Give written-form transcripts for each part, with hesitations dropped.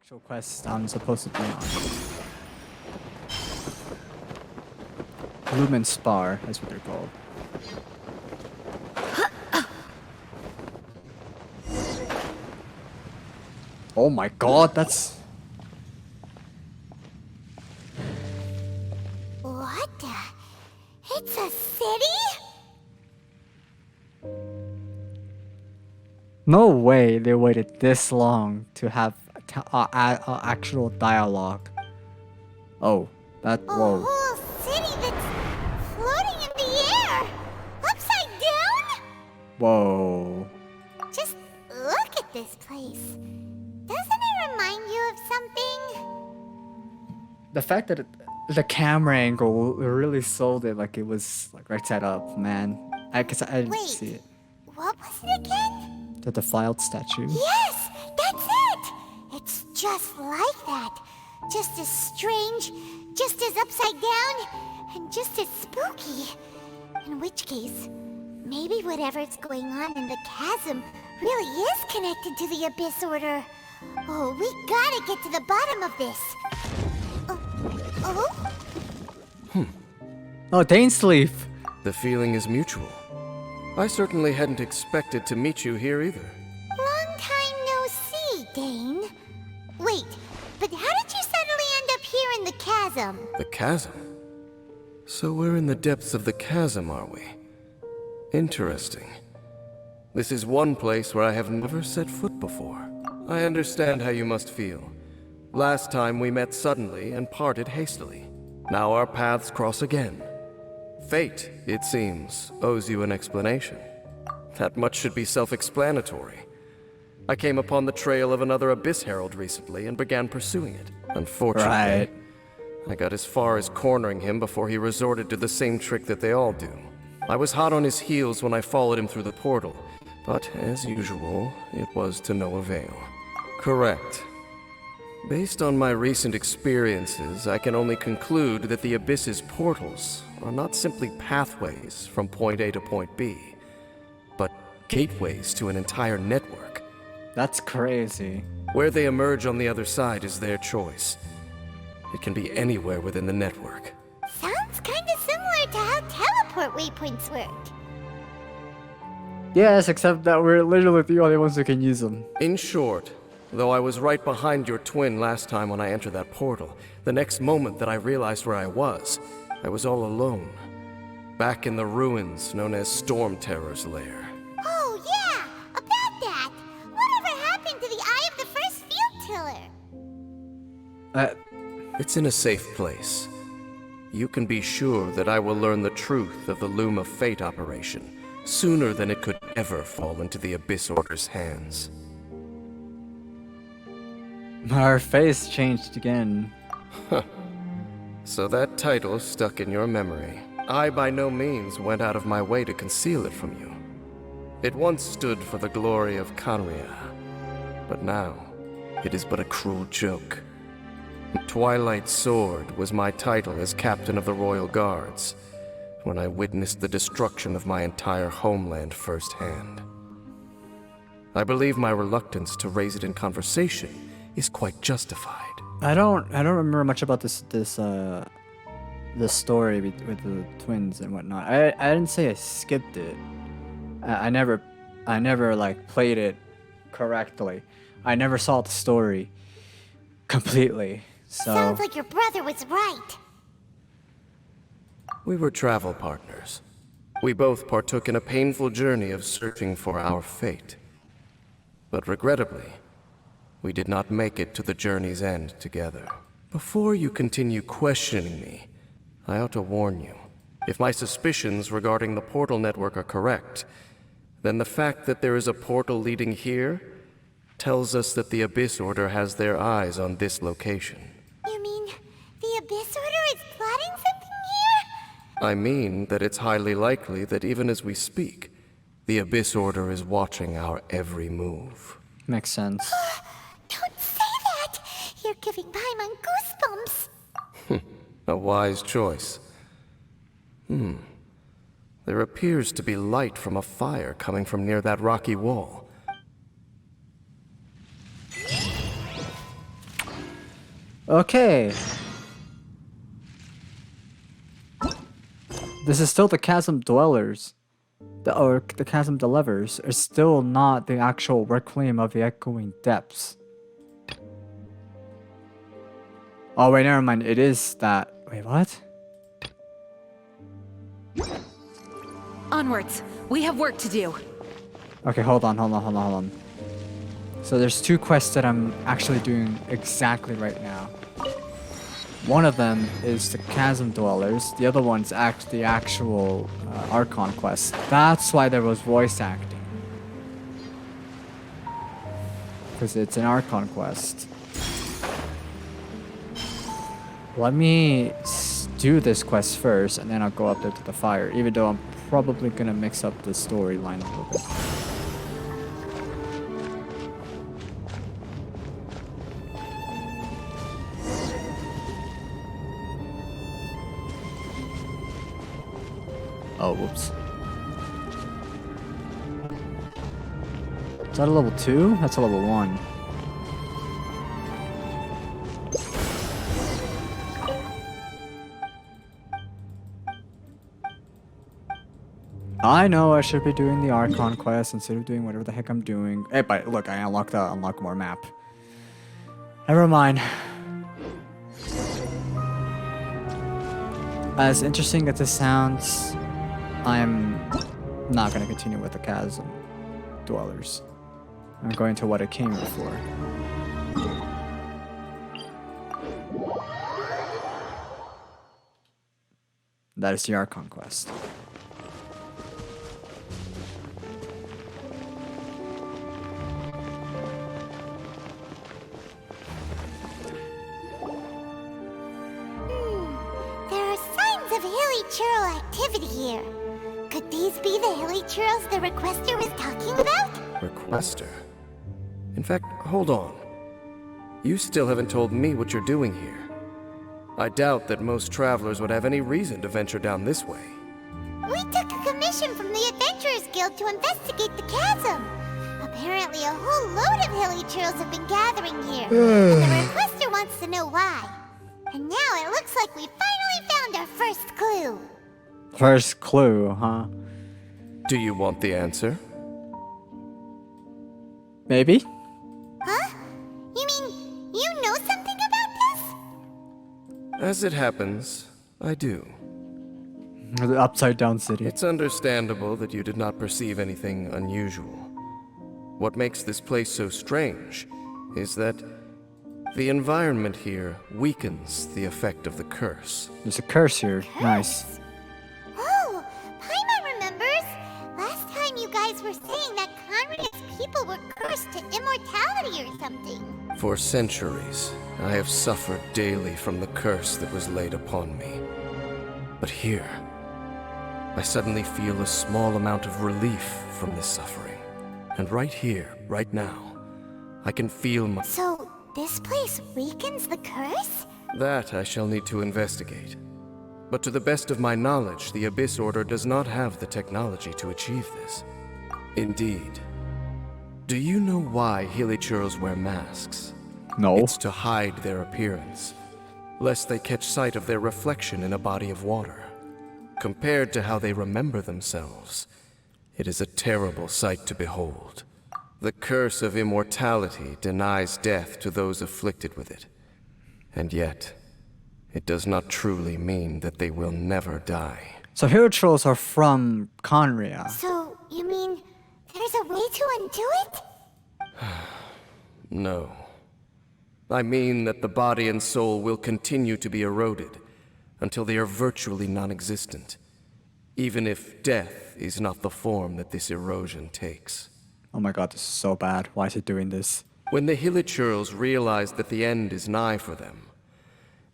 actual quest I'm supposed to be on. Lumen Spar, that's what they're called. Oh my god, that's... What the? It's a city? No way they waited this long to have actual dialogue. Oh, that... A whoa. whole city that's floating in the air! Upside down? Whoa. Just look at this place. Doesn't it remind you of something? The fact that the camera angle really sold it like it was like right side up, man. I guess I didn't Wait. see it. What was it again? The defiled statue. Yes! That's it! It's just like that. Just as strange, just as upside down, and just as spooky. In which case, maybe whatever's going on in the chasm really is connected to the Abyss Order. Oh, we gotta get to the bottom of this. Oh? Oh, Dane's leaf. The feeling is mutual. I certainly hadn't expected to meet you here either. Long time no see, Dane. Wait, but how did you suddenly end up here in the chasm? The chasm? So we're in the depths of the chasm, are we? Interesting. This is one place where I have never set foot before. I understand how you must feel. Last time we met suddenly and parted hastily. Now our paths cross again. Fate, it seems, owes you an explanation. That much should be self-explanatory. I came upon the trail of another Abyss Herald recently and began pursuing it. Unfortunately, Right. I got as far as cornering him before he resorted to the same trick that they all do. I was hot on his heels when I followed him through the portal, but as usual, it was to no avail. Correct. Based on my recent experiences, I can only conclude that the Abyss's portals are not simply pathways from point A to point B, but gateways to an entire network. That's crazy. Where they emerge on the other side is their choice. It can be anywhere within the network. Sounds kinda similar to how teleport waypoints work. Yes, except that we're literally the only ones who can use them. In short, though I was right behind your twin last time when I entered that portal, the next moment that I realized where I was all alone. Back in the ruins known as Storm Terror's lair. Oh yeah, about that. Whatever happened to the Eye of the First Field Tiller? It's in a safe place. You can be sure that I will learn the truth of the Loom of Fate operation sooner than it could ever fall into the Abyss Order's hands. Our face changed again. So that title stuck in your memory. I by no means went out of my way to conceal it from you. It once stood for the glory of Kanria, but now it is but a cruel joke. Twilight Sword was my title as captain of the Royal Guards, when I witnessed the destruction of my entire homeland firsthand. I believe my reluctance to raise it in conversation is quite justified. I don't remember much about this story with the twins and whatnot. I didn't say I skipped it. I never like played it correctly. I never saw the story completely. So Sounds like your brother was right. We were travel partners. We both partook in a painful journey of searching for our fate. But regrettably, we did not make it to the journey's end together. Before you continue questioning me, I ought to warn you. If my suspicions regarding the portal network are correct, then the fact that there is a portal leading here tells us that the Abyss Order has their eyes on this location. You mean the Abyss Order is plotting something here? I mean that it's highly likely that even as we speak, the Abyss Order is watching our every move. makes sense. Don't say that! You're giving Paimon goosebumps. A wise choice. There appears to be light from a fire coming from near that rocky wall. Okay. This is still the Chasm Dwellers. Or the Chasm Deliverers are still not the actual Requiem of the Echoing Depths. Oh wait, never mind. It is that. Wait, what? Onwards. We have work to do. Okay, hold on. So there's two quests that I'm actually doing exactly right now. One of them is the Chasm Dwellers. The other one's the actual Archon quest. That's why there was voice acting. Because it's an Archon quest. Let me do this quest first, and then I'll go up there to the fire. Even though I'm probably gonna mix up the storyline a little bit. Oh, whoops. Is that a level 2? That's a level 1. I know I should be doing the Archon quest instead of doing whatever the heck I'm doing. Hey, but look, I unlock more map. Never mind. As interesting as this sounds, I'm not going to continue with the Chasm Dwellers. I'm going to what I came here for. That is the Archon quest. There are signs of hilly churl activity here. Could these be the hilly churls the requester was talking about? Requester? In fact, hold on. You still haven't told me what you're doing here. I doubt that most travelers would have any reason to venture down this way. We took a commission from the Adventurers Guild to investigate the chasm. Apparently a whole load of hilly churls have been gathering here. And the requester wants to know why. And now it looks like we finally found our first clue. First clue, huh? Do you want the answer? Maybe? Huh? You mean you know something about this? As it happens, I do. The Upside Down City. It's understandable that you did not perceive anything unusual. What makes this place so strange is that the environment here weakens the effect of the curse. There's a curse here. Nice. Oh, Paimon remembers. Last time you guys were saying that Conria's people were cursed to immortality or something. For centuries, I have suffered daily from the curse that was laid upon me. But here, I suddenly feel a small amount of relief from this suffering. And right here, right now, I can feel my... So, this place weakens the curse? That I shall need to investigate. But to the best of my knowledge, the Abyss Order does not have the technology to achieve this. Indeed. Do you know why Hilichurls wear masks? No. It's to hide their appearance, lest they catch sight of their reflection in a body of water. Compared to how they remember themselves, it is a terrible sight to behold. The curse of immortality denies death to those afflicted with it. And yet, it does not truly mean that they will never die. So hero trolls are from Conria. So, you mean there's a way to undo it? No. I mean that the body and soul will continue to be eroded until they are virtually non-existent, even if death is not the form that this erosion takes. Oh my god, this is so bad. Why is it doing this? When the Hilichurls realize that the end is nigh for them,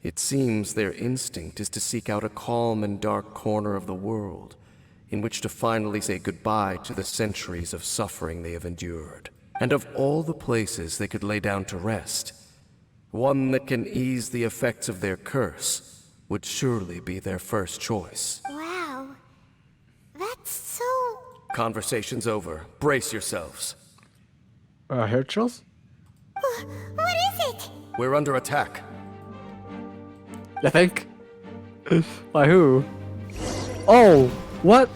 it seems their instinct is to seek out a calm and dark corner of the world in which to finally say goodbye to the centuries of suffering they have endured. And of all the places they could lay down to rest, one that can ease the effects of their curse would surely be their first choice. Wow. That's so... Conversation's over. Brace yourselves. Hero trolls? What is it? We're under attack. You think? By who? Oh, what?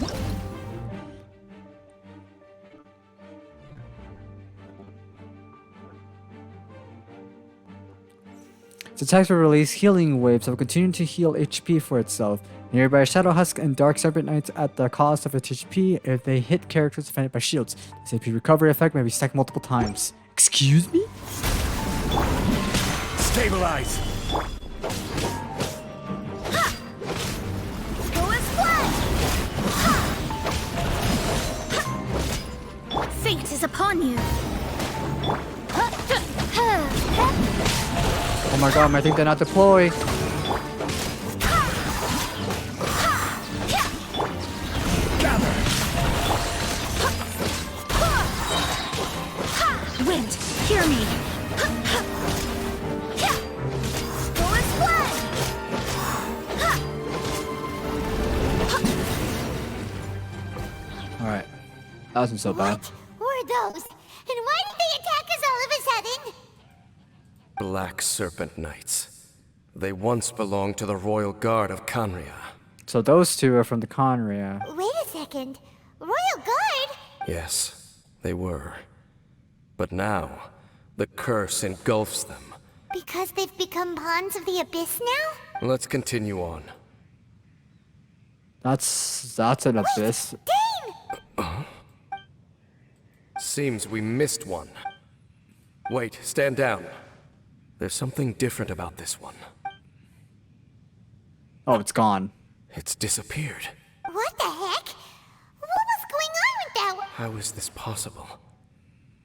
Its attacks will release healing waves that will continue to heal HP for itself. Nearby Shadow Husk and Dark Serpent Knights at the cost of its HP if they hit characters defended by shields. This AP recovery effect may be stacked multiple times. Excuse me? Stabilize! Go as flat! Fate is upon you. Oh my god, I think they're not deploy. Wind, hear me. Go as flat! Alright. That wasn't so bad. What were those? And why did they attack us all of a sudden? Black Serpent Knights. They once belonged to the Royal Guard of Canria. So those two are from the Conria. Wait a second. Royal Guard? Yes, they were. But now, the curse engulfs them. Because they've become pawns of the Abyss now? Let's continue on. That's an abyss. Dane! Seems we missed one. Wait, stand down. There's something different about this one. Oh, it's gone. It's disappeared. What the heck? What was going on with that? How is this possible?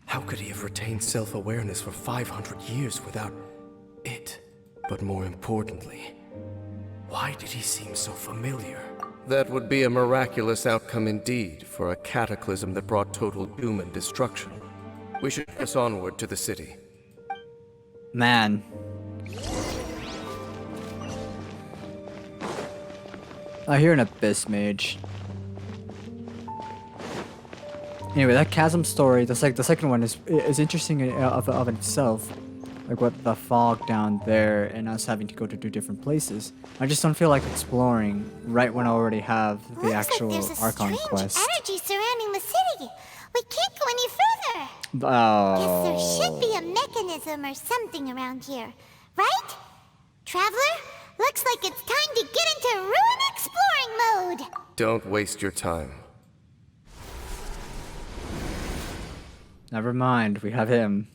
How could he have retained self-awareness for 500 years without it? But more importantly, why did he seem so familiar? That would be a miraculous outcome indeed for a cataclysm that brought total doom and destruction. We should press onward to the city. Man. I hear an abyss mage. Anyway, that chasm story, the second one is interesting of itself. Like what the fog down there and us having to go to 2 different places. I just don't feel like exploring right when I already have the Looks actual like there's a Archon strange quest. energy surrounding the city. We can't go any further. Oh. Guess there should be a mechanism or something around here, right? Traveler, looks like it's time to get into ruin exploring mode. Don't waste your time. Never mind, we have him.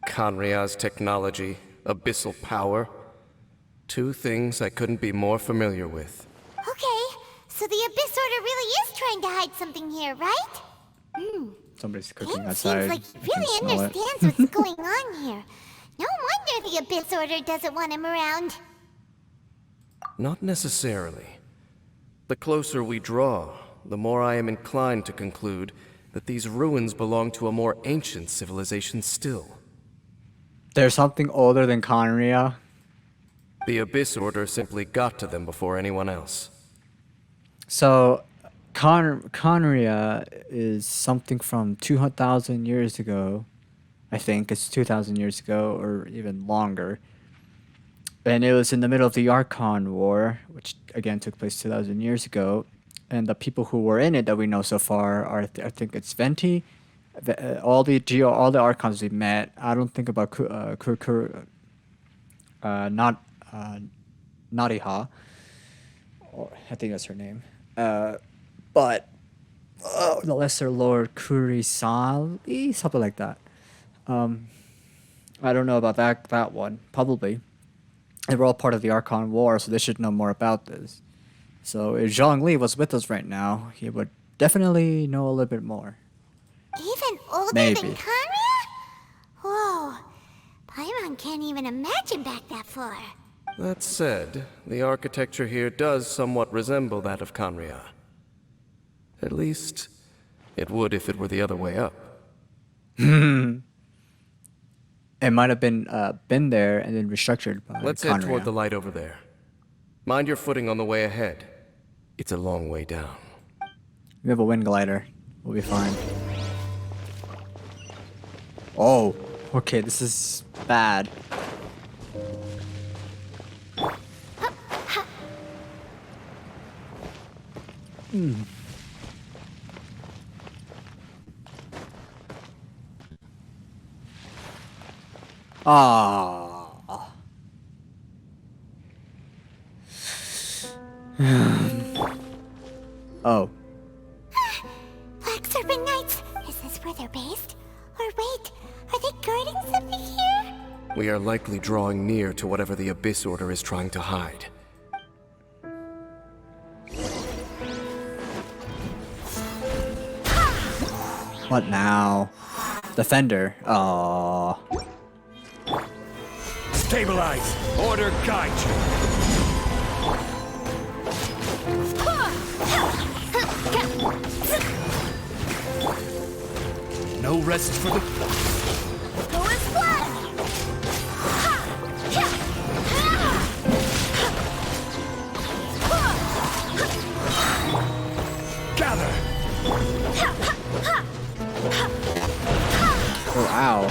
Canria's technology, abyssal power. 2 things I couldn't be more familiar with. Okay, so the Abyss Order really is trying to hide something here, right? Somebody's cooking Dane outside. seems like he I can really smell it. understands what's going on here. No wonder the Abyss Order doesn't want him around. Not necessarily. The closer we draw, the more I am inclined to conclude that these ruins belong to a more ancient civilization still. There's something older than Conria. The Abyss Order simply got to them before anyone else. So, Conria is something from 200,000 years ago. I think it's 2,000 years ago, or even longer. And it was in the middle of the Archon War, which again took place 2,000 years ago. And the people who were in it that we know so far are, I think it's Venti, all the Archons we met. I don't think about Nariha, or I think that's her name. But the Lesser Lord Kurisali, something like that. I don't know about that one. Probably. They were all part of the Archon War, so they should know more about this. So if Zhongli was with us right now, he would definitely know a little bit more. Even older Maybe. than Conria? Whoa. Paimon can't even imagine back that far. That said, the architecture here does somewhat resemble that of Canria. At least, it would if it were the other way up. It might have been there and then restructured by Let's head Conria. toward the light over there. Mind your footing on the way ahead. It's a long way down. We have a wind glider. We'll be fine. Oh, okay, this is bad. Ah. Oh. Black Serpent Knights! Is this where they're based? Or wait, are they guarding something here? We are likely drawing near to whatever the Abyss Order is trying to hide. What now? Defender. Aww. Stabilize! Order guide you! No rest for the... Go as one! Gather! Oh, ow.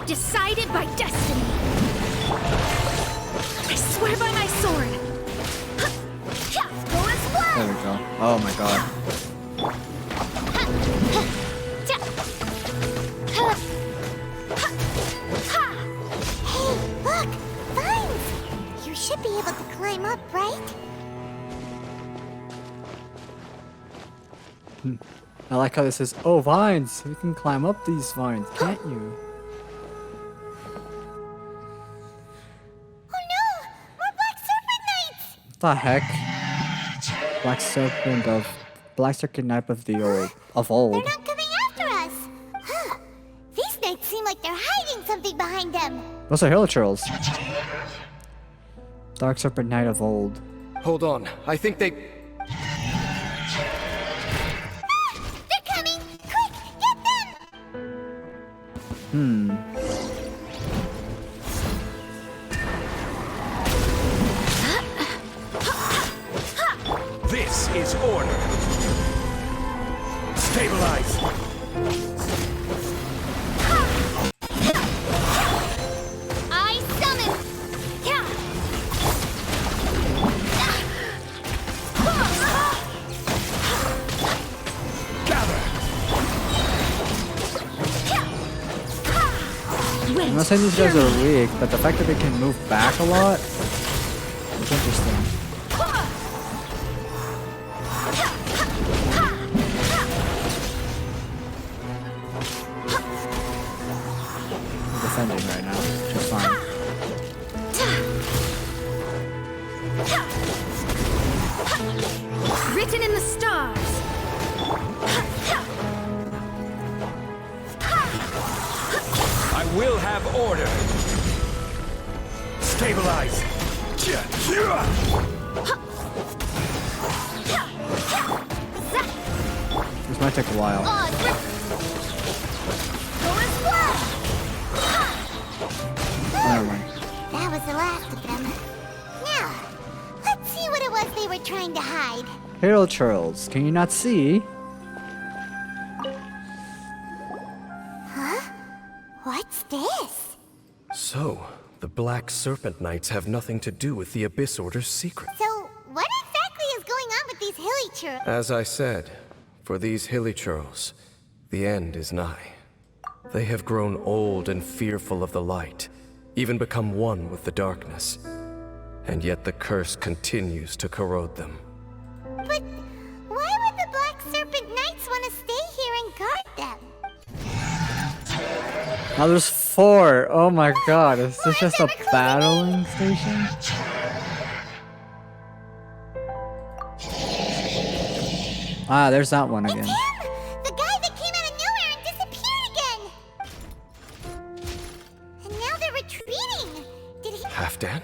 Decided by destiny. I swear by my sword. Go as one! There we go. Oh my god. Hey, look! Vines! You should be able to climb up, right? I like how this says, oh, vines. You can climb up these vines, can't you? Oh no! More Black Serpent Knights! What the heck? Black Serpent Knight of the old. Of They're old. not coming after us! Huh. These knights seem like they're hiding something behind them. Those are Hilichurls. Dark Serpent Knight of old. Hold on, I think they... They're coming! Quick, get them! This is order! Stabilize! I summon! Gather! I'm not saying these guys are weak, but the fact that they can move back a lot is interesting. I'm defending right now, which is fine. Written in the stars. I will have order! Stabilize! This might take a while. Go as one! Never mind. That was the last of them. Now, let's see what it was they were trying to hide. Hilichurls, can you not see? Huh? What's this? So, the Black Serpent Knights have nothing to do with the Abyss Order's secret. So, what exactly is going on with these Hilichurls? As I said, for these Hilichurls, the end is nigh. They have grown old and fearful of the light, even become one with the darkness. And yet the curse continues to corrode them. But why would the Black Serpent Knights want to stay here and guard them? Now there's 4. Oh my god, is this just a battling station? Ah, there's that one again. It's him! The guy that came out of nowhere and disappeared again! And now they're retreating! Did he... Halfdan?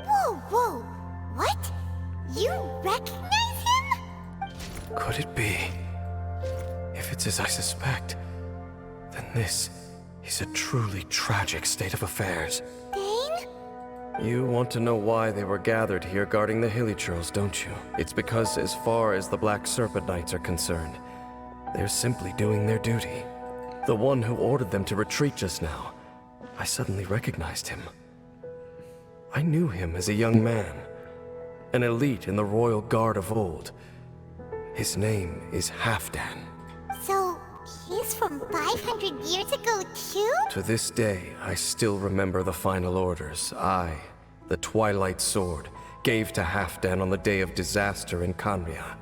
Whoa, whoa! What? You recognize him? Could it be? If it's as I suspect, then this is a truly tragic state of affairs. Dane? You want to know why they were gathered here guarding the Hilichurls, don't you? It's because as far as the Black Serpent Knights are concerned, they're simply doing their duty. The one who ordered them to retreat just now, I suddenly recognized him. I knew him as a young man, an elite in the royal guard of old. His name is Halfdan. So, he's from 500 years ago too? To this day, I still remember the final orders I, the Twilight Sword, gave to Halfdan on the day of disaster in Khaenri'ah.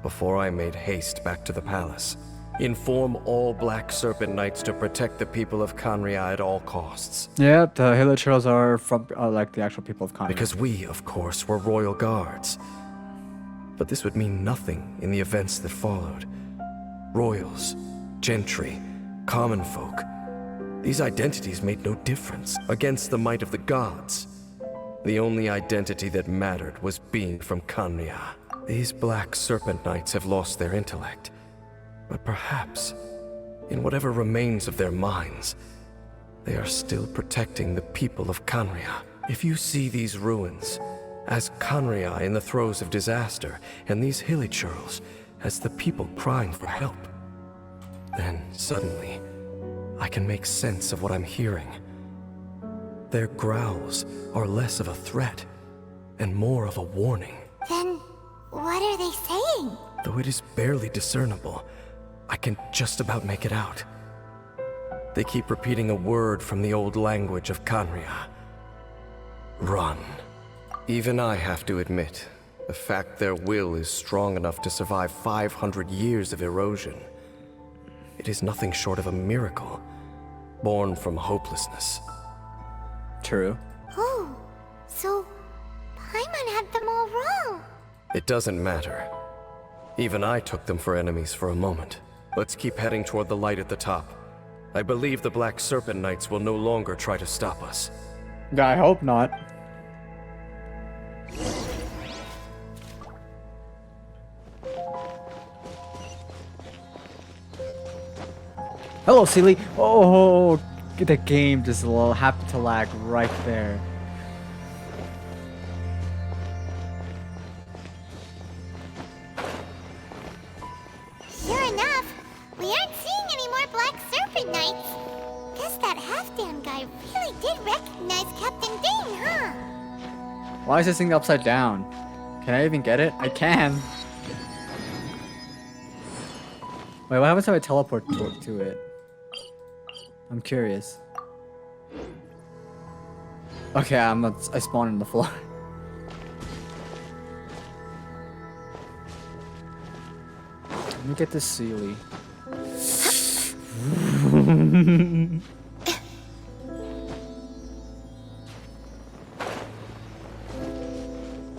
Before I made haste back to the palace. Inform all Black Serpent Knights to protect the people of Khaenri'ah at all costs. Yeah, the Halo Turtles are from like the actual people of Khaenri'ah. Because we, of course, were royal guards. But this would mean nothing in the events that followed. Royals, gentry, common folk. These identities made no difference against the might of the gods. The only identity that mattered was being from Khaenri'ah. These Black Serpent Knights have lost their intellect. But perhaps, in whatever remains of their minds, they are still protecting the people of Khaenri'ah. If you see these ruins as Khaenri'ah in the throes of disaster, and these hilichurls as the people crying for help, then suddenly I can make sense of what I'm hearing. Their growls are less of a threat and more of a warning. Then, what are they saying? Though it is barely discernible, I can just about make it out. They keep repeating a word from the old language of Khaenri'ah. Run. Even I have to admit, the fact their will is strong enough to survive 500 years of erosion. It is nothing short of a miracle, born from hopelessness. True. Oh, so Paimon had them all wrong. It doesn't matter. Even I took them for enemies for a moment. Let's keep heading toward the light at the top. I believe the Black Serpent Knights will no longer try to stop us. I hope not. Hello, Sealy. Oh, the game just happened to lag right there. Sure enough, we aren't seeing any more Black Serpent Knights. Guess that Halfdan guy really did recognize Captain Dane, huh? Why is this thing upside down? Can I even get it? I can. Wait, what happens if I teleport to it? I'm curious. Okay, I spawn on the floor. Let me get this Sealy.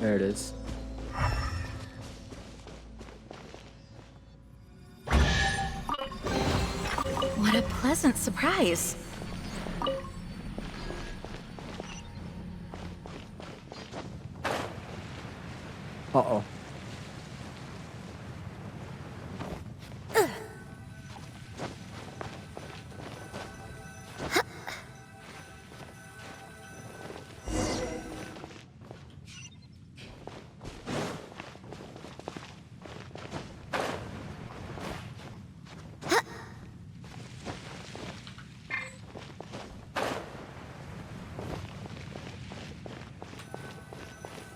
There it is. What a pleasant surprise. Uh-oh.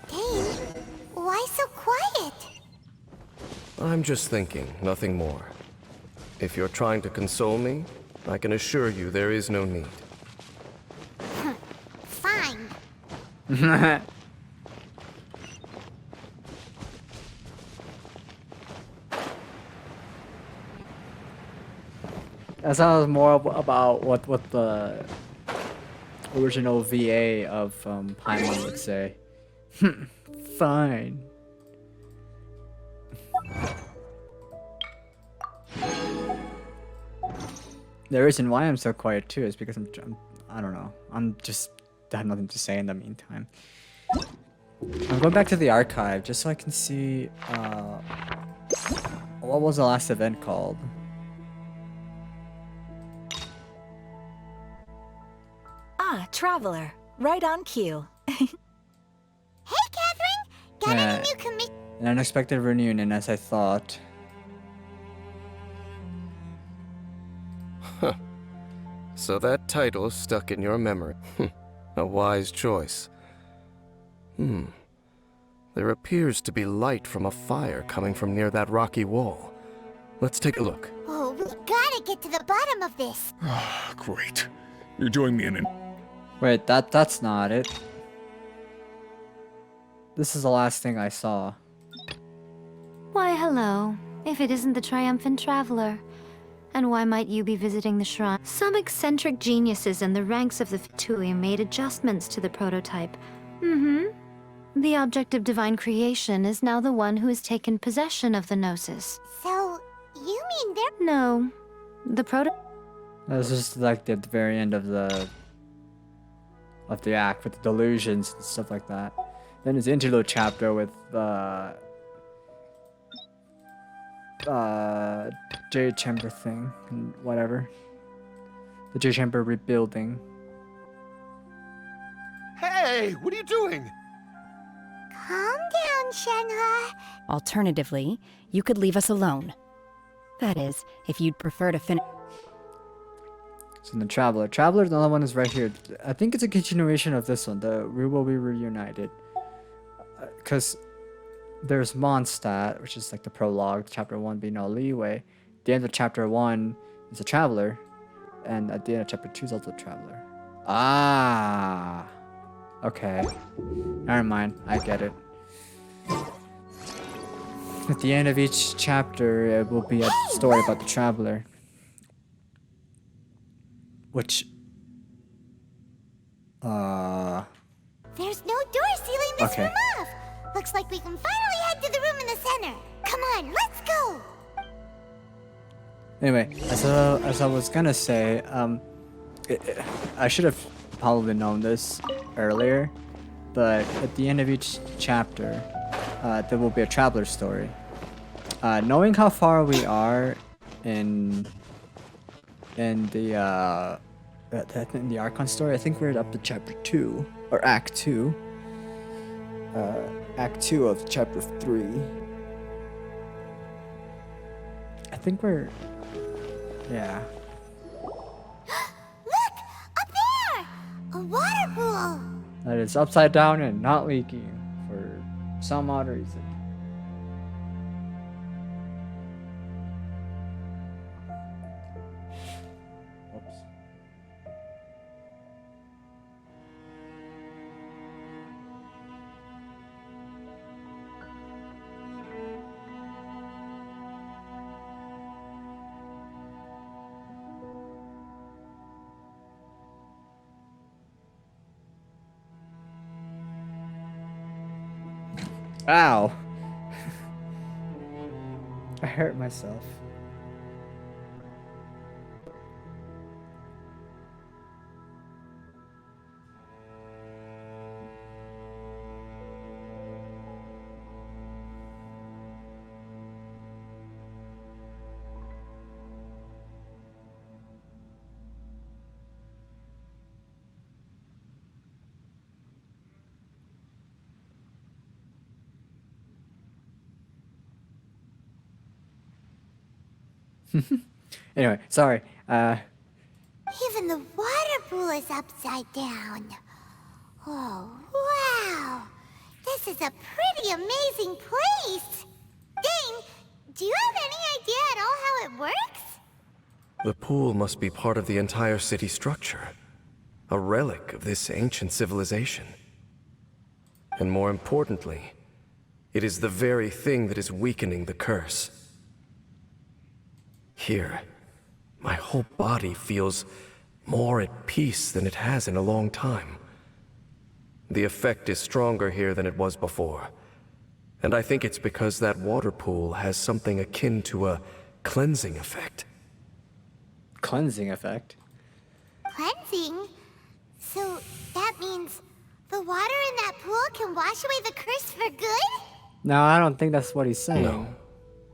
Dane, why so quiet? I'm just thinking, nothing more. If you're trying to console me, I can assure you there is no need. Fine. That sounds more about what the original VA of Paimon would say. Fine. The reason why I'm so quiet too is because I don't know. I have nothing to say in the meantime. I'm going back to the archive just so I can see what was the last event called. Ah, Traveler. Right on cue. Hey, Catherine! Got Yeah. any new commission? An unexpected reunion, as I thought. So that title stuck in your memory. A wise choice. The There appears to be light from a fire coming from near that rocky wall. Let's take a look. Oh, we gotta get to the bottom of this. Great. You join me in an... Wait, that's not it. This is the last thing I saw. Why, hello. If it isn't the triumphant traveler. And why might you be visiting the shrine? Some eccentric geniuses in the ranks of the Fatui made adjustments to the prototype. The object of divine creation is now the one who has taken possession of the Gnosis. So, you mean they're... No. The This is like at the very end of the act with the delusions and stuff like that. Then there's the interlude chapter with Jade Chamber thing and whatever. The Jade Chamber rebuilding. Hey, what are you doing? Calm down, Shenhe. Alternatively, you could leave us alone. That is, if you'd prefer to finish. So the Traveler. Traveler, the other one is right here. I think it's a continuation of this one. We will be reunited. Because there's Mondstadt, which is like the prologue. Chapter 1 being no leeway. The end of chapter 1 is a Traveler. And at the end of chapter 2 is also a Traveler. Ah. Okay. Never mind. I get it. At the end of each chapter, it will be a story about the Traveler. Which... There's no door sealing this Okay. room off. Looks like we can finally head to the room in the center. Come on, let's go. Anyway, as I was gonna say, I should have probably known this earlier, but at the end of each chapter, there will be a Traveler story. Knowing how far we are in the Archon story, I think we're up to chapter 2 or Act 2. Act 2 of chapter 3. I think we're... Yeah. Look, up there! A water pool. That is upside down and not leaking for some odd reason. Oops. Ow! I hurt myself. Anyway, sorry. Even the water pool is upside down. Oh, wow. This is a pretty amazing place. Dane, do you have any idea at all how it works? The pool must be part of the entire city structure. A relic of this ancient civilization. And more importantly, it is the very thing that is weakening the curse. Here, my whole body feels more at peace than it has in a long time. The effect is stronger here than it was before. And I think it's because that water pool has something akin to a cleansing effect. Cleansing effect? Cleansing? So that means the water in that pool can wash away the curse for good? No, I don't think that's what he's saying. No,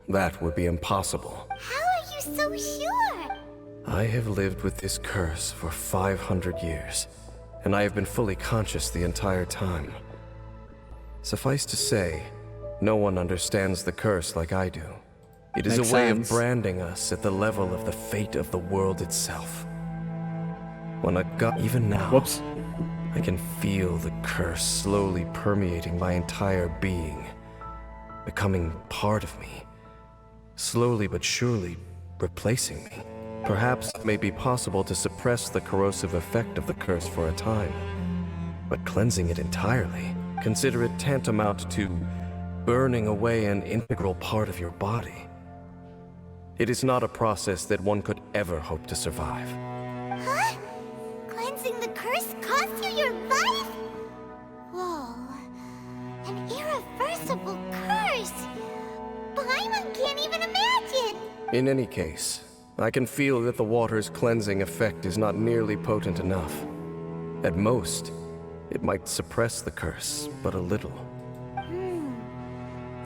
that would be impossible. How are you so sure? I have lived with this curse for 500 years, and I have been fully conscious the entire time. Suffice to say, no one understands the curse like I do. It is Makes a way sense. of branding us at the level of the fate of the world itself. When a god, even now, Whoops. I can feel the curse slowly permeating my entire being, becoming part of me, slowly but surely replacing me. Perhaps it may be possible to suppress the corrosive effect of the curse for a time, but cleansing it entirely, consider it tantamount to burning away an integral part of your body. It is not a process that one could ever hope to survive. Huh? Cleansing the curse cost you your life? Whoa. An irreversible curse. Paimon can't even imagine. In any case, I can feel that the water's cleansing effect is not nearly potent enough. At most, it might suppress the curse, but a little.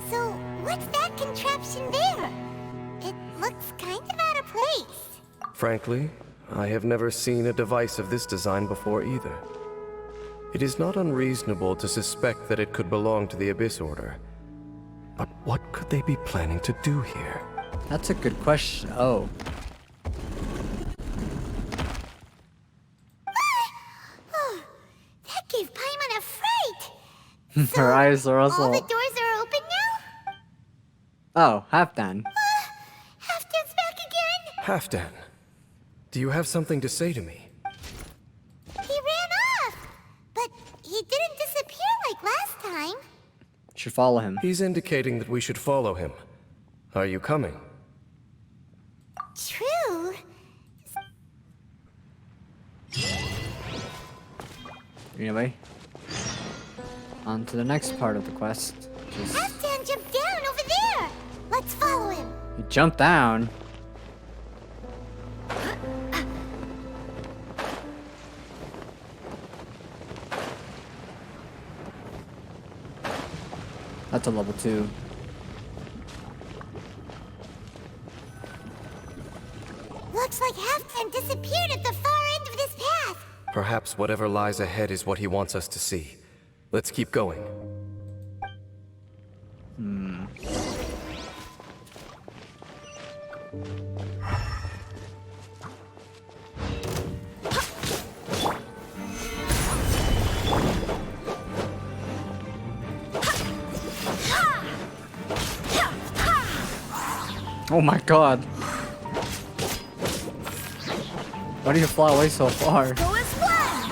So, what's that contraption there? It looks kind of out of place. Frankly, I have never seen a device of this design before either. It is not unreasonable to suspect that it could belong to the Abyss Order. But what could they be planning to do here? That's a good question. Oh. Oh, that gave Paimon a fright. Her eyes are All also. the doors are open now? Oh, Halfdan. Halfdan's back again? Halfdan, do you have something to say to me? He ran off. But he didn't disappear like last time. Should follow him. He's indicating that we should follow him. Are you coming? True. Anyway, on to the next part of the quest. Halfdan jumped down over there. Let's follow him. You jump down. That's a level 2. Looks like Halfdan disappeared at the far end of this path. Perhaps whatever lies ahead is what he wants us to see. Let's keep going. Oh my god. Why do you fly away so far? Go as one!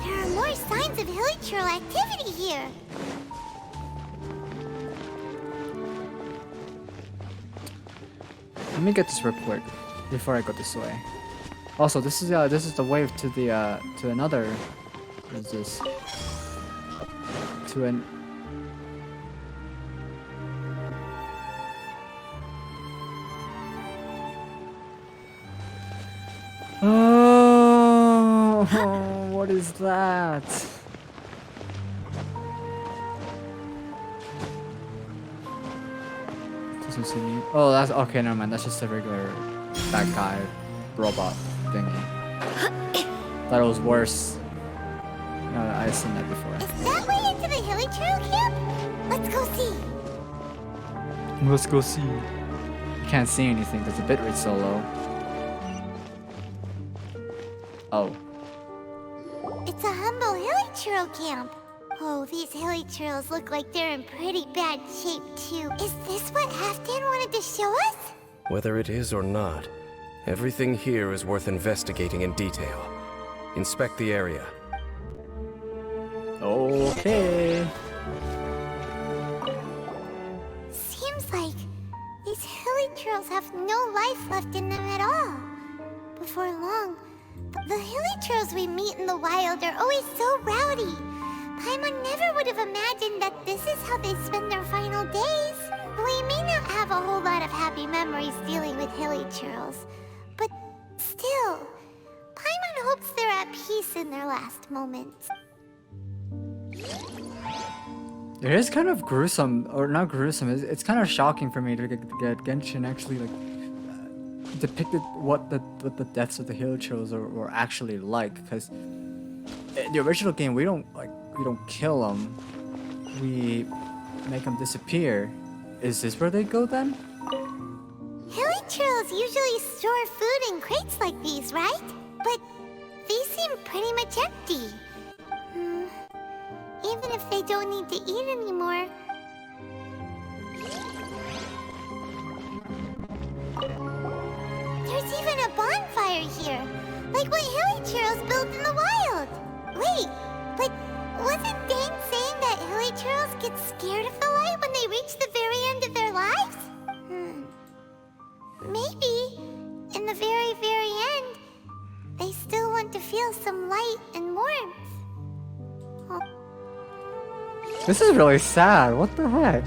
There are more signs of hilichurl activity here. Let me get this real quick before I go this way. Also, this is the wave to the to another. What is this? To an. Oh, what is that? Doesn't see me. Oh, that's okay. Never mind. That's just a regular bad guy robot thingy. Thought it was worse. No, I've seen that before. Is that way into the hilichurl camp? Let's go see. Let's go see. You can't see anything because the bitrate's so low. Oh. It's a humble hilichurl camp. Oh, these hilichurls look like they're in pretty bad shape too. Is this what Halfdan wanted to show us? Whether it is or not, everything here is worth investigating in detail. Inspect the area. Okay. Seems like these hilichurls have no life left in them at all. Before long, the hilichurls we meet in the wild are always so rowdy. Paimon never would have imagined that this is how they spend their final days. We may not have a whole lot of happy memories dealing with hilichurls, but still, Paimon hopes they're at peace in their last moments. It is kind of gruesome, or not gruesome. It's kind of shocking for me to get Genshin actually like depicted what the deaths of the hilichurls were actually like. Because in the original game, we don't kill them. We make them disappear, is this where they go then? Hilichurls usually store food in crates like these, right? But these seem pretty much empty. Even if they don't need to eat anymore. There's even a bonfire here, like what Hilichurls built in the wild. Wait, but wasn't Dane saying that Hilichurls get scared of the light when they reach the very end of their lives? Maybe, in the very, very end, they still want to feel some light and warmth. This is really sad. What the heck?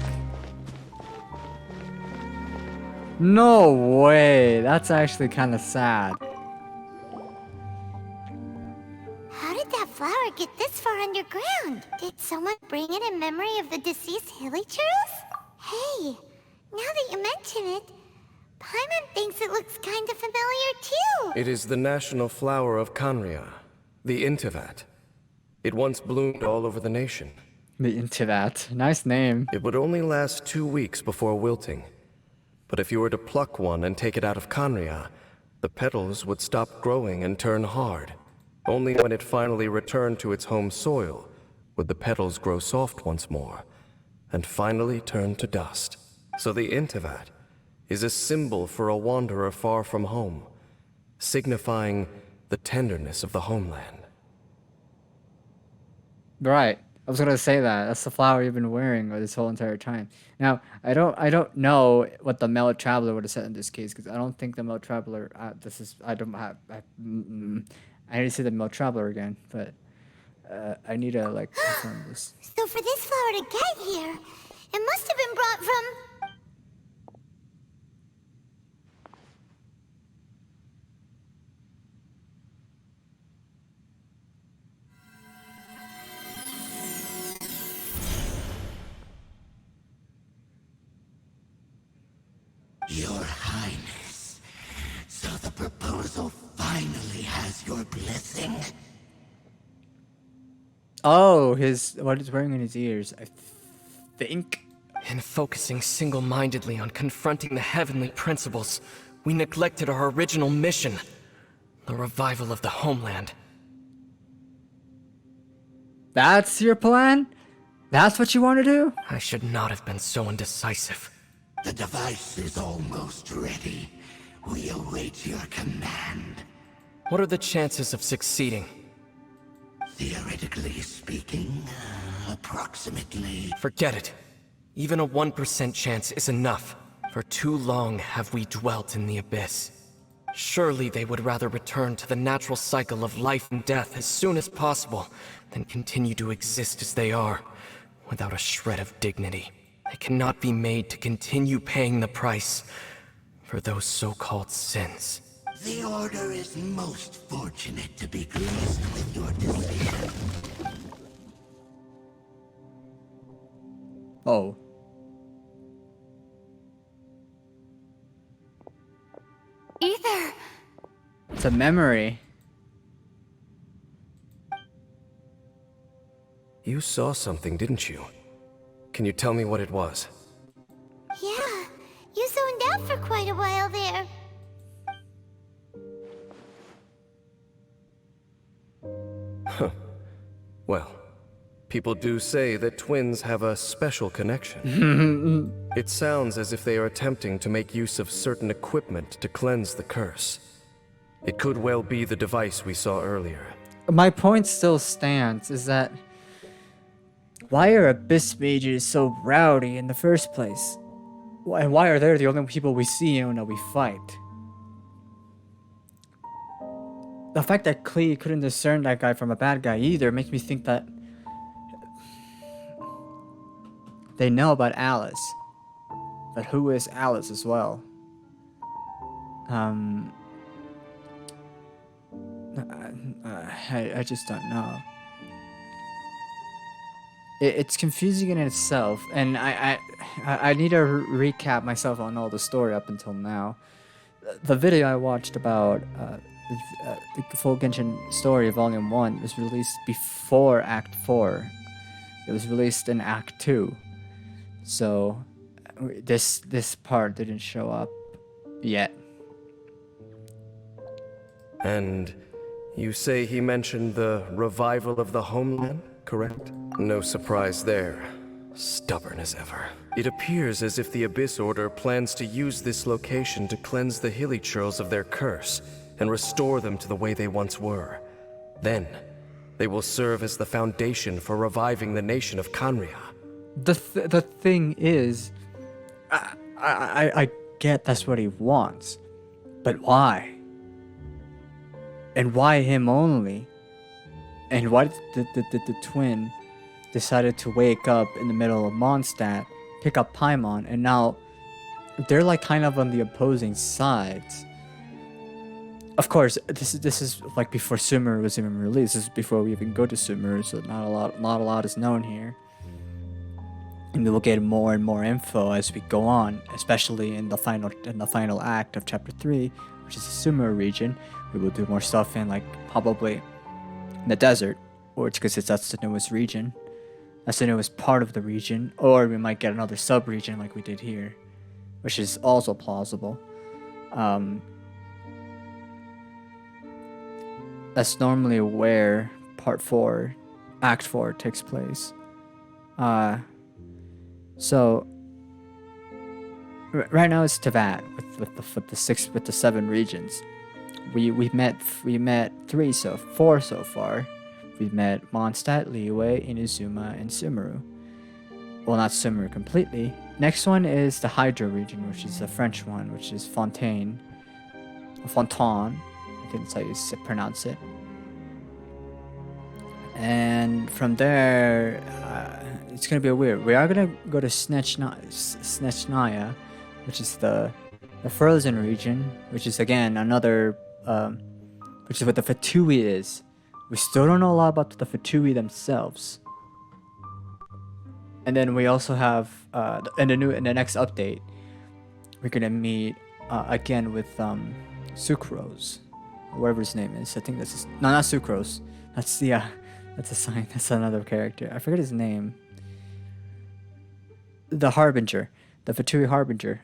No way. That's actually kind of sad. How did that flower get this far underground? Did someone bring it in memory of the deceased Hilichurls? Hey, now that you mention it, Paimon thinks it looks kind of familiar too. It is the national flower of Khaenri'ah, the Intivat. It once bloomed all over the nation. The Intivat. Nice name. It would only last 2 weeks before wilting. But if you were to pluck one and take it out of Khaenri'ah, the petals would stop growing and turn hard. Only when it finally returned to its home soil would the petals grow soft once more, and finally turn to dust. So the Intivat is a symbol for a wanderer far from home, signifying the tenderness of the homeland. Right. I was gonna say that. That's the flower you've been wearing this whole entire time. Now, I don't know what the male traveler would have said in this case, because I don't think the male traveler. I need to see the male traveler again, but I need to like confirm this. So for this flower to get here, it must have been brought from... Your Highness, so the proposal finally has your blessing? Oh, what he's wearing in his ears, I think. In focusing single-mindedly on confronting the heavenly principles, we neglected our original mission, the revival of the homeland. That's your plan? That's what you want to do? I should not have been so indecisive. The device is almost ready. We await your command. What are the chances of succeeding? Theoretically speaking, approximately... Forget it. Even a 1% chance is enough. For too long have we dwelt in the abyss. Surely they would rather return to the natural cycle of life and death as soon as possible than continue to exist as they are, without a shred of dignity. They cannot be made to continue paying the price for those so-called sins. The Order is most fortunate to be graced with your decision. Oh. Ether! It's a memory. You saw something, didn't you? Can you tell me what it was? Yeah, you zoned out for quite a while there. Huh. Well, people do say that twins have a special connection. It sounds as if they are attempting to make use of certain equipment to cleanse the curse. It could well be the device we saw earlier. My point still stands, is that why are Abyss mages so rowdy in the first place? And why are they the only people we see and that we fight? The fact that Klee couldn't discern that guy from a bad guy either makes me think that they know about Alice. But who is Alice as well? I just don't know. It's confusing in itself, and I need to recap myself on all the story up until now. The video I watched about the full Genshin story, Volume 1, was released before Act 4. It was released in Act 2. So, this part didn't show up yet. And you say he mentioned the revival of the homeland, correct? No surprise there. Stubborn as ever. It appears as if the Abyss Order plans to use this location to cleanse the Hilichurls of their curse and restore them to the way they once were. Then, they will serve as the foundation for reviving the nation of Khaenri'ah. The thing is, I get that's what he wants, but why? And why him only? And why did the twin decided to wake up in the middle of Mondstadt, pick up Paimon, and now they're like kind of on the opposing sides. Of course, this is like before Sumeru was even released. This is before we even go to Sumeru, so not a lot is known here. And we will get more and more info as we go on, especially in the final act of chapter 3, which is the Sumeru region. We will do more stuff in like probably in the desert, or it's because that's the newest region. That's the newest part of the region, or we might get another sub-region like we did here, which is also plausible. That's normally where part 4, act 4 takes place. So right now it's Teyvat with the 7 regions. We met 4 so far. We've met Mondstadt, Liyue, Inazuma, and Sumeru. Well, not Sumeru completely. Next one is the Hydro region, which is the French one, which is Fontaine. I think that's how you pronounce it. And from there, it's gonna be weird. We are gonna go to Snechnaya, which is the frozen region, which is again another, which is what the Fatui is. We still don't know a lot about the Fatui themselves. And then we also have in the next update, we're gonna meet again with Sucrose, or whatever his name is. I think not Sucrose. That's a sign. That's another character. I forget his name. The Harbinger, the Fatui Harbinger,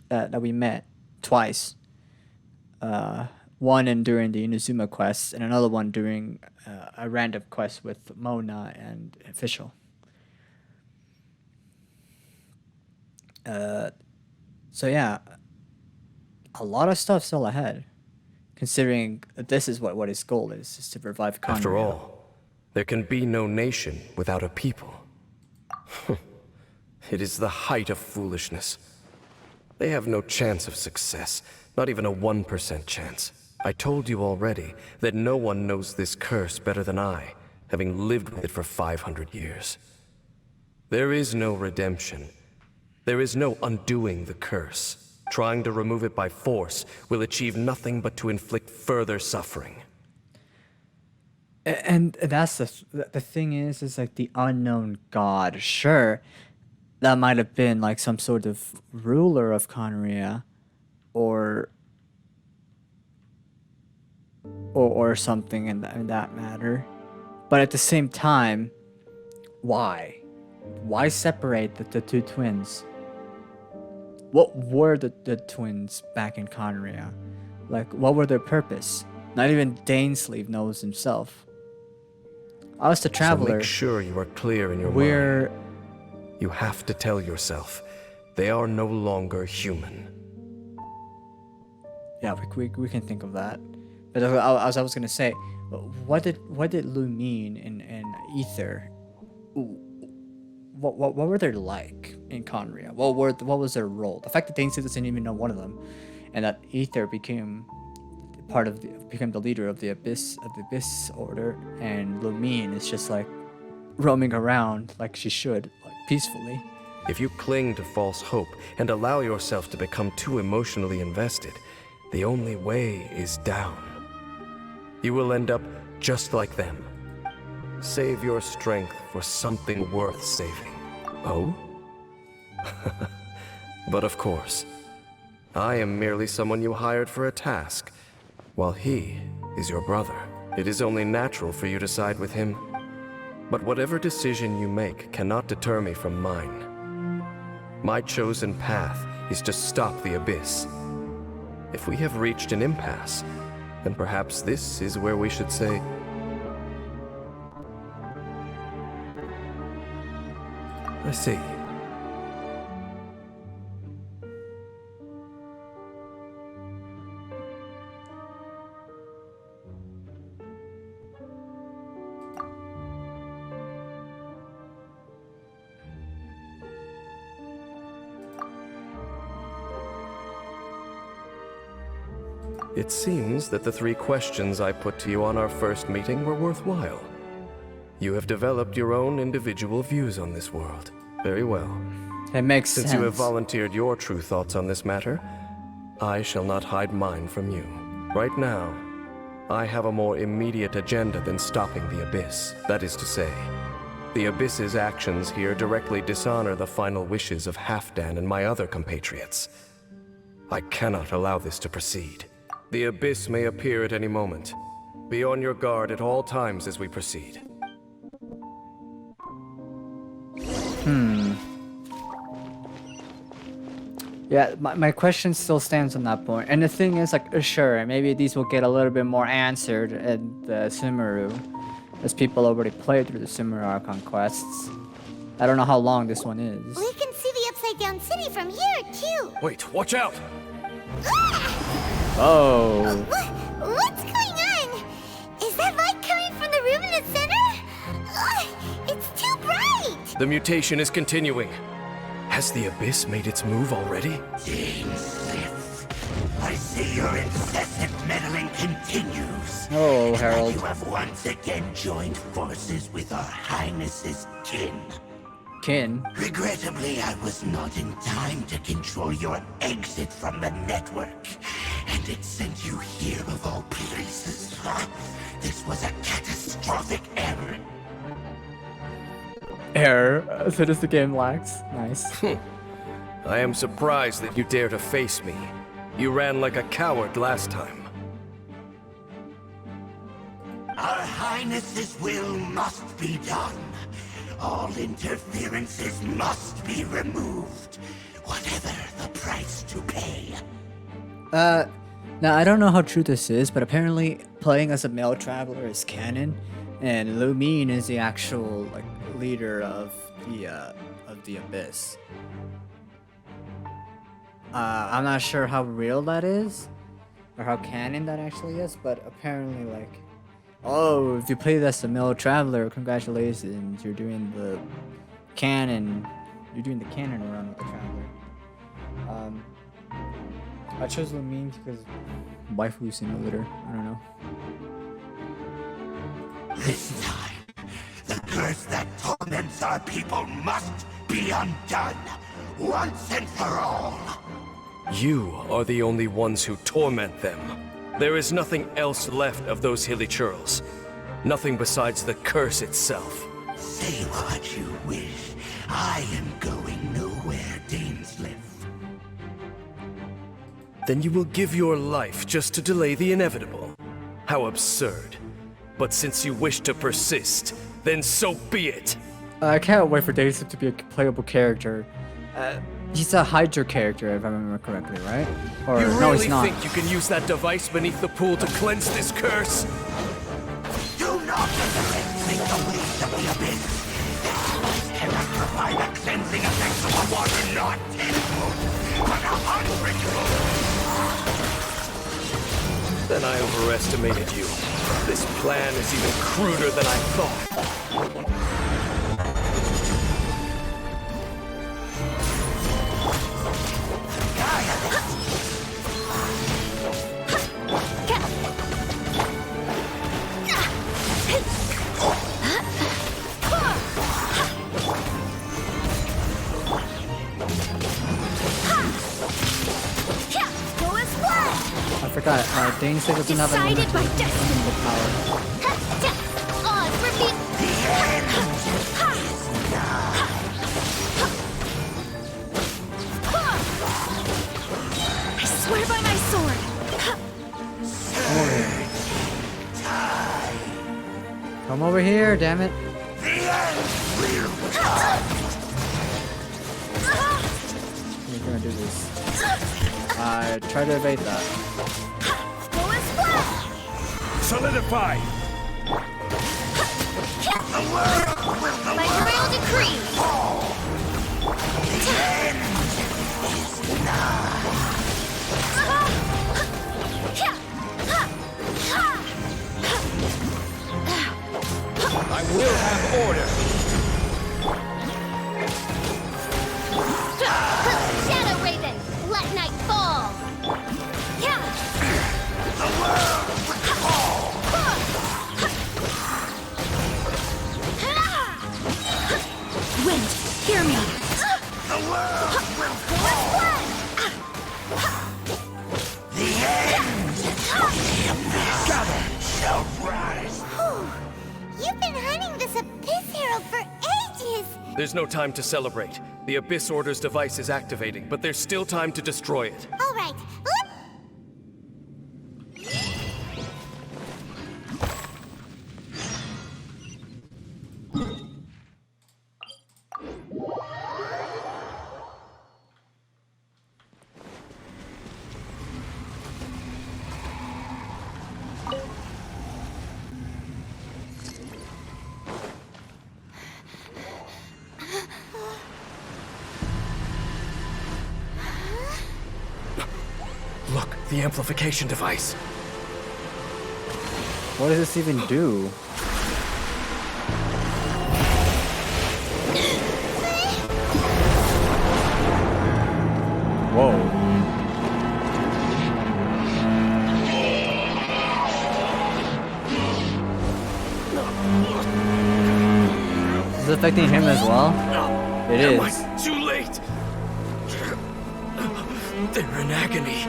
that we met twice. One during the Inazuma quest, and another one during a random quest with Mona and Official. So yeah, a lot of stuff still ahead, considering that this is what his goal is to revive Khaenri'ah. After all, there can be no nation without a people. It is the height of foolishness. They have no chance of success, not even a 1% chance. I told you already that no one knows this curse better than I, having lived with it for 500 years. There is no redemption. There is no undoing the curse. Trying to remove it by force will achieve nothing but to inflict further suffering. And that's the thing is like the unknown god. Sure, that might have been like some sort of ruler of Khaenri'ah, or something in that matter. But at the same time, why? Why separate the two twins? What were the twins back in Khaenri'ah? Like, what were their purpose? Not even Dainsleif knows himself. Us, the Traveler... So make sure you are clear in your mind. You have to tell yourself, they are no longer human. Yeah, we can think of that. But as I was gonna say, what did Lu mean in Ether? What were they like in Khaenri'ah? What was their role? The fact that Dainsleif doesn't even know one of them, and that Ether became the leader of the Abyss Order, and Lumine is just like roaming around like she should, like peacefully. If you cling to false hope and allow yourself to become too emotionally invested, the only way is down. You will end up just like them. Save your strength for something worth saving. Oh? But of course, I am merely someone you hired for a task, while he is your brother. It is only natural for you to side with him. But whatever decision you make cannot deter me from mine. My chosen path is to stop the abyss. If we have reached an impasse, then perhaps this is where we should say... I see. It seems that the 3 questions I put to you on our first meeting were worthwhile. You have developed your own individual views on this world. Very well. It makes sense. Since you have volunteered your true thoughts on this matter, I shall not hide mine from you. Right now, I have a more immediate agenda than stopping the Abyss. That is to say, the Abyss's actions here directly dishonor the final wishes of Halfdan and my other compatriots. I cannot allow this to proceed. The Abyss may appear at any moment. Be on your guard at all times as we proceed. Yeah, my question still stands on that point. And the thing is, like, sure, maybe these will get a little bit more answered in the Sumeru, as people already played through the Sumeru Archon quests. I don't know how long this one is. We can see the Upside Down City from here, too. Wait, watch out! Oh. What's going on? Is that light coming from the room in the center? It's too bright! The mutation is continuing. Has the Abyss made its move already? Genshin, I see your incessant meddling continues. Oh, Harold. You have once again joined forces with our Highness's kin. Kin? Regrettably, I was not in time to control your exit from the network, and it sent you here of all places. This was a catastrophic error. Error, as soon as the game lags. Nice. I am surprised that you dare to face me. You ran like a coward last time. Our Highness's will must be done. All interferences must be removed, whatever the price to pay. Now I don't know how true this is, but apparently playing as a male traveler is canon, and Lumine is the actual like leader of the Abyss. I'm not sure how real that is, or how canon that actually is, but apparently like, oh, if you play as a male traveler, congratulations, you're doing the canon run with the traveler. I chose Lumine because waifu simulator. I don't know. This time, the curse that torments our people must be undone, once and for all. You are the only ones who torment them. There is nothing else left of those hilly churls. Nothing besides the curse itself. Say what you wish. I am going nowhere, Dainsliff. Then you will give your life just to delay the inevitable. How absurd. But since you wish to persist, then so be it. I can't wait for Dainsliff to be a playable character. He's a Hydra character, if I remember correctly, right? Or you no, really he's not. think you can use that device beneath the pool to cleanse this curse? Do not underestimate the waste of the abyss. This cannot provide a cleansing effect of the water not 10 foot, but 100 foot. Then I overestimated you. This plan is even cruder than I thought. I forgot. Dainsliff doesn't have a Decided by destiny. power. I swear by my sword. Come over here, damn it. The end will come. gonna do this. I try to evade that. Solidify! By royal decree! I will have order! Shadow Raven, let night fall! Wind, hear me. The world will fall! The end! The abyss shall rise! You've been hunting this Abyss Herald for ages! There's no time to celebrate. The Abyss Order's device is activating, but there's still time to destroy it. Alright, Look, the amplification device. What does this even do? Whoa. Is it affecting him as well? It is. Am I too late? They're in agony.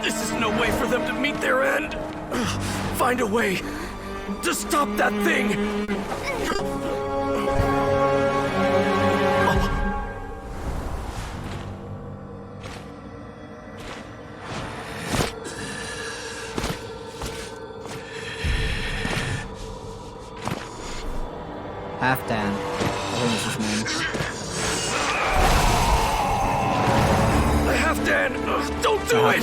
This is no way for them to meet their end. Find a way to stop that thing. Halfdan. I think is his name. Halfdan, don't do it!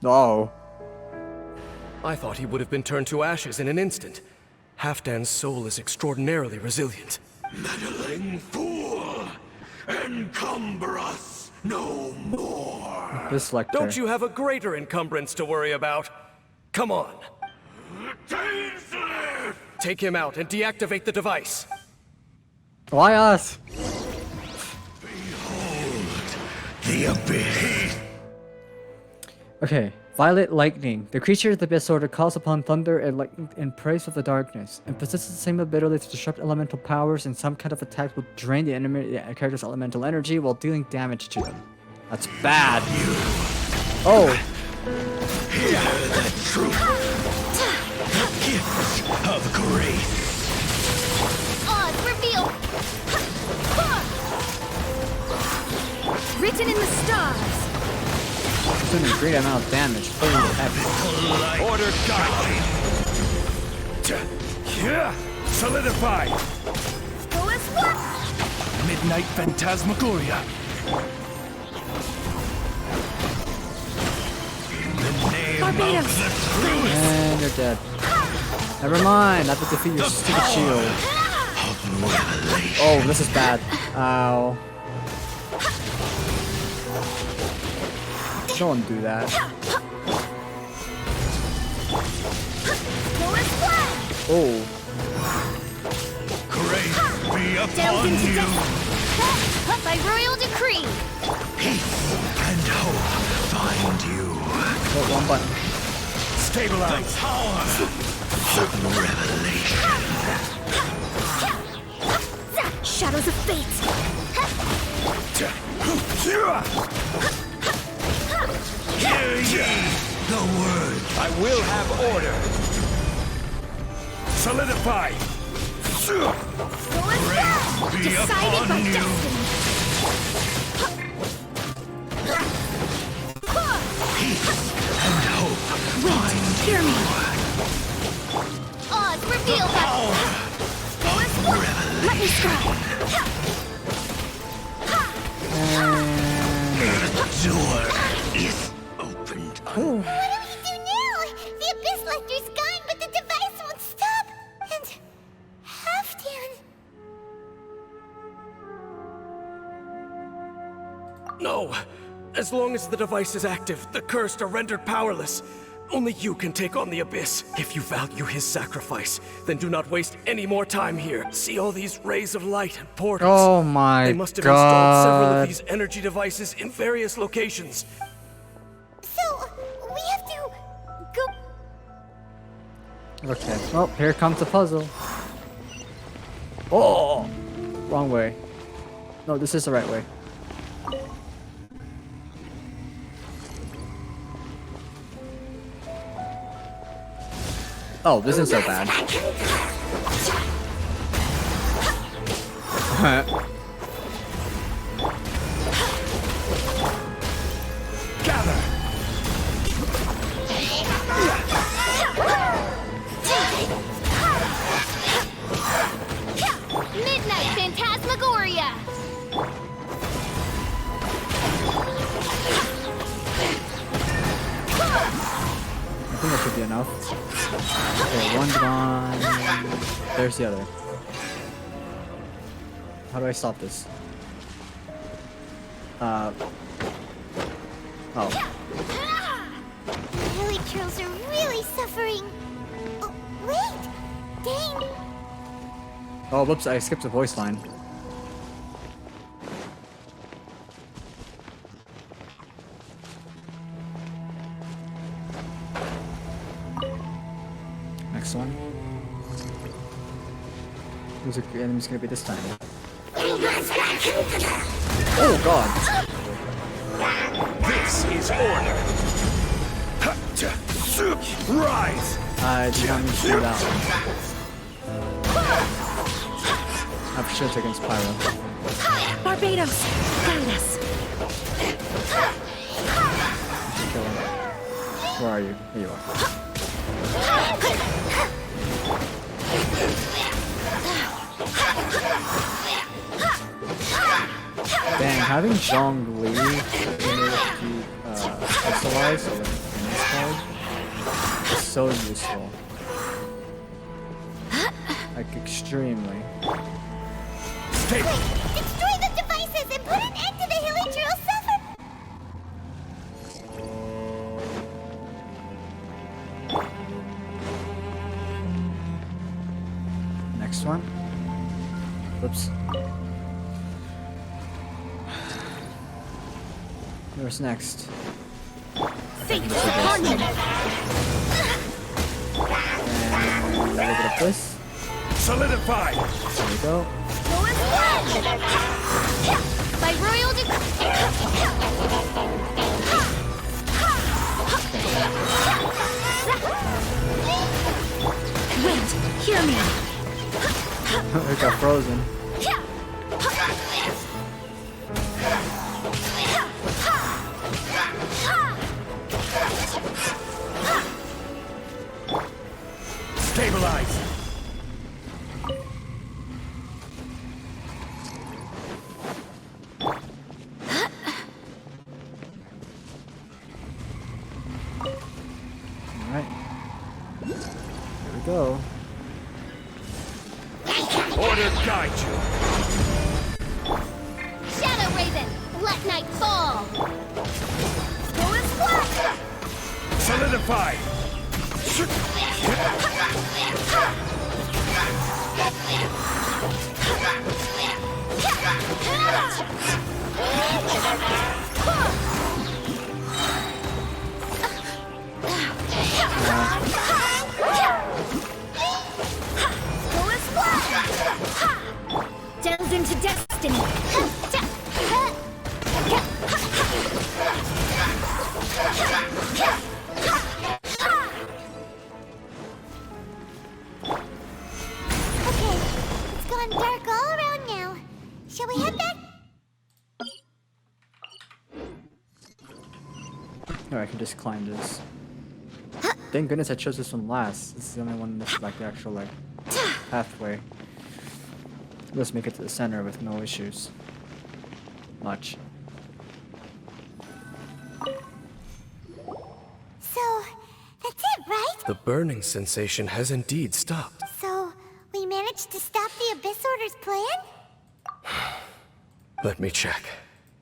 Oh. I thought he would have been turned to ashes in an instant. Halfdan's soul is extraordinarily resilient. Meddling fool! Encumber us no more! This lecture. Don't you have a greater encumbrance to worry about? Come on. Take him out and deactivate the device. Why us? Behold the abyss! Okay. Violet lightning. The creature of the Abyss Order calls upon thunder and lightning in praise of the darkness, and possesses the same ability to disrupt elemental powers, and some kind of attack will drain the enemy character's elemental energy while dealing damage to them. That's bad. Oh. Hear the truth. The gift of grace. Oz, reveal! Written in the stars. Doing a great amount of damage. Holy heck. Order guide! Yeah! Solidify! Go as one! Midnight Phantasmagoria! In the name Barbados. of the truth And you're dead. Never mind. I have to defeat your stupid shield. of revelation. Oh, this is bad. Ow. Don't do that. Oh. Grace be Delve upon into you. death! By royal decree! Peace and hope find you. Oh, one button. Stabilize! The power of revelation. Shadows of fate. Hear ye the word. I will have order. Solidify. Be Decided by upon you. destiny. And hope. Wait, hear me. Oz, reveal that! Let me strike. The door is opened. What do we do now? The Abyss Lecter's gone, but the device won't stop. And Halfdan. No! As long as the device is active, the cursed are rendered powerless. Only you can take on the Abyss. If you value his sacrifice, then do not waste any more time here. See all these rays of light and portals? Oh my They must have installed several God. of these energy devices in various locations. So, we have to go. Okay. Well, here comes the puzzle. Oh! Wrong way. No, this is the right way. Oh, this isn't so bad. Gather. Midnight Phantasmagoria! I think that should be enough. Okay, one divine. There's the other. How do I stop this? Oh. The Hilly Turtles are really suffering. Oh, wait! Dang! Oh, whoops, I skipped a voice line. Next one. Who's the enemy's gonna be this time? Oh god! This is order. Rise. I did not mean to do that one. I have shields against Pyro. Barbados, guide us. Kill him. Where are you? Here you are. Dang, having Zhongli crystallize in this card is so useful. Like, extremely. Quick! Destroy the devices and put an end to the Hilly Turtle suffer! Next one. Whoops. Where's next? Fate this is the best hardened. And look at this. Solidify. There we go. Go and run! By royal Wait, hear me. It got frozen. Stabilize. Alright. Here we go. Order guide you. Shadow Raven! Let night fall! Go and flat! Solidify. Delve into destiny. Oh, I can just climb this. Thank goodness I chose this one last. This is the only one that's like the actual like pathway. Let's make it to the center with no issues. Much. So, that's it, right? The burning sensation has indeed stopped. So, we managed to stop the Abyss Order's plan? Let me check.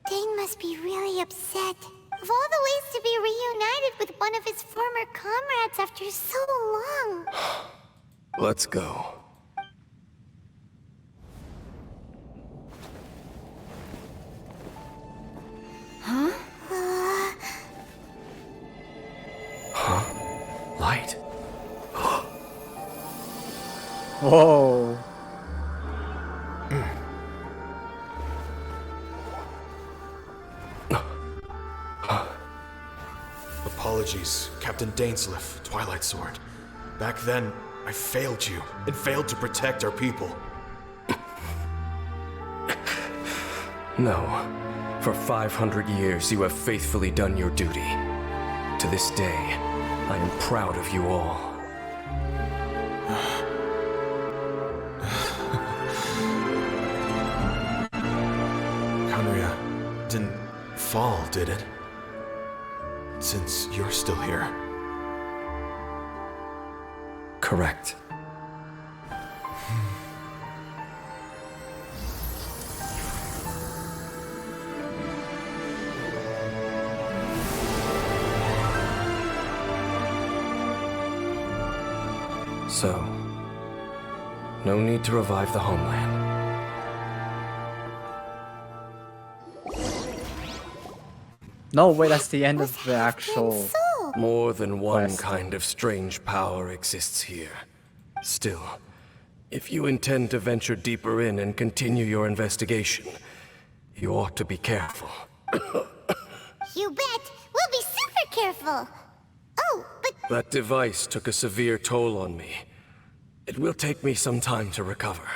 Dane must be really upset. Of all the ways to be reunited with one of his former comrades after so long. Let's go. Huh? Huh? Light? Whoa. Apologies, Captain Dainsleif, Twilight Sword. Back then, I failed you, and failed to protect our people. No. For 500 years, you have faithfully done your duty. To this day, I am proud of you all. Conria didn't fall, did it? Since you're still here. Correct. So, no need to revive the homeland. No, wait, that's the end of the actual... More than one quest. kind of strange power exists here. Still, if you intend to venture deeper in and continue your investigation, you ought to be careful. You bet! We'll be super careful! Oh, but... That device took a severe toll on me. It will take me some time to recover.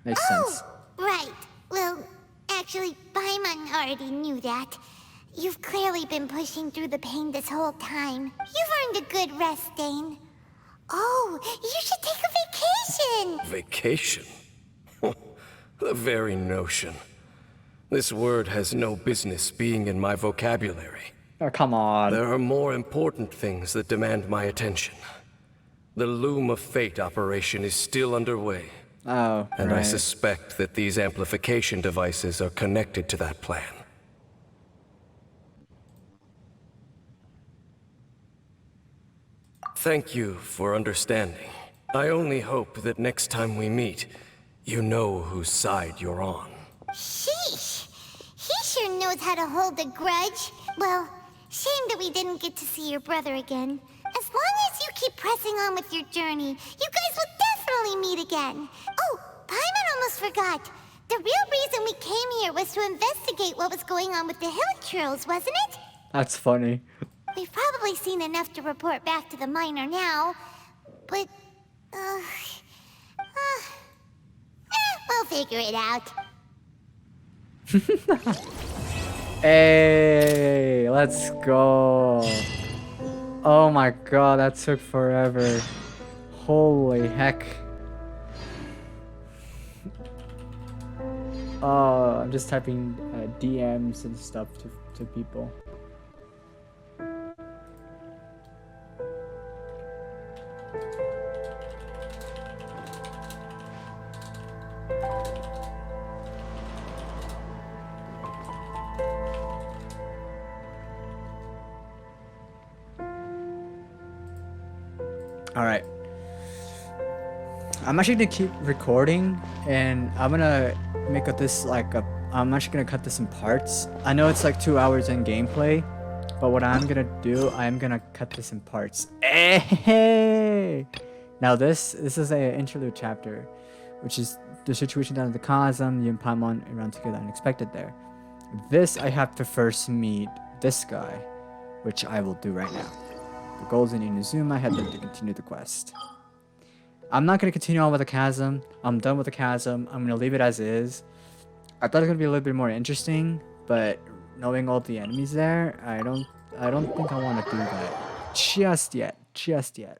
Makes sense. Right. Well, actually, Paimon already knew that. You've clearly been pushing through the pain this whole time. You've earned a good rest, Dane. Oh, you should take a vacation! Vacation? The very notion. This word has no business being in my vocabulary. Oh, come on. There are more important things that demand my attention. The Loom of Fate operation is still underway. Oh, and right. I suspect that these amplification devices are connected to that plan. Thank you for understanding. I only hope that next time we meet, you know whose side you're on. Sheesh! He sure knows how to hold a grudge. Well, shame that we didn't get to see your brother again. As long as you keep pressing on with your journey, you guys will definitely meet again. Oh, Paimon almost forgot. The real reason we came here was to investigate what was going on with the Hilichurls, wasn't it? That's funny. We've probably seen enough to report back to the miner now, but, we'll figure it out. Hey, let's go. Oh my god, that took forever. Holy heck. Oh, I'm just typing DMs and stuff to people. Alright. I'm actually gonna keep recording and I'm gonna make this like a... I'm actually gonna cut this in parts. I know it's like 2 hours in gameplay, but what I'm gonna do, I'm gonna cut this in parts. Hey! Now this is an interlude chapter, which is the situation down at the Chasm, you and Paimon around together unexpected there. This I have to first meet this guy, which I will do right now. The goals in Inazuma had them to continue the quest. I'm not going to continue on with the Chasm. I'm done with the Chasm. I'm going to leave it as is. I thought it was going to be a little bit more interesting, but knowing all the enemies there, I don't I don't think I want to do that just yet. Just yet.